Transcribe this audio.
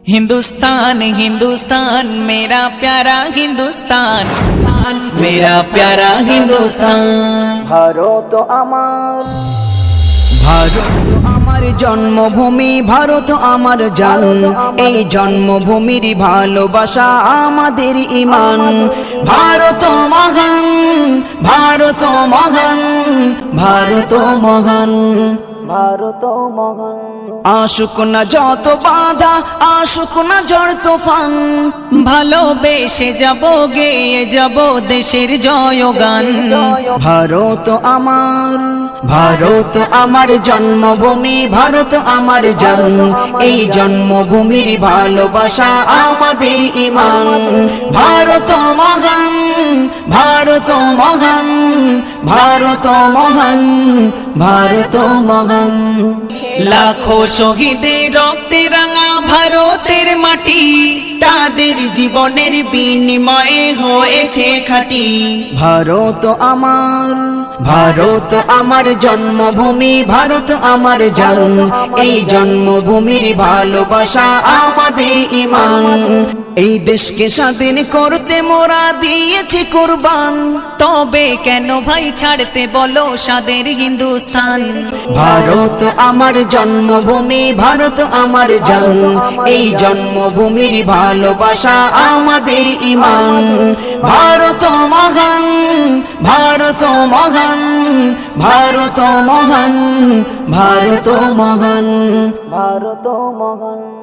हिंदुस्तान हिंदुस्तान मेरा प्यारा हिंदुस्तान, मेरा प्यारा हिंदुस्तान। ভারত আমার, ভারত আমার জন্মভূমি, ভারত আমার জান। এই জন্মভূমির ভালোবাসা আমাদের ঈমান। ভারত মহান, ভারত মহান, ভারত মহান, ভারত মহান। আসুক না যত বাধা, আসুক না ঝড় তুফান, ভালোবেসে যাব গেয়ে যাব দেশের জয়গান। ভারত আমার, ভারত আমার জন্মভূমি, ভারত আমার জান। এই জন্মভূমির ভালোবাসা আমাদের ঈমান। ভারত মহান, ভারত মহান, ভারত মহান, ভারত মহান। লাখো শহীদের রক্তে রাঙা ভারতের মাটি, তাদের জীবনের বিনিময়ে হয়েছে খাঁটি। ভারত আমার, ভারত আমার জন্মভূমি, ভারত আমার জান। এই জন্মভূমির ভালোবাসা আমাদের ঈমান। এই দেশকে স্বাধীন করতে মোরা দিয়েছি কুরবান, তবে কেন ভাই ছাড়তে বলো স্বাদের হিন্দুস্তান। ভারত আমার জন্মভূমি, ভারত আমার জান। এই জন্মভূমির ভালোবাসা আমাদের ঈমান। ভারত মহান, ভারত মহান, ভারত মহান, ভারত মহান, ভারত মহান।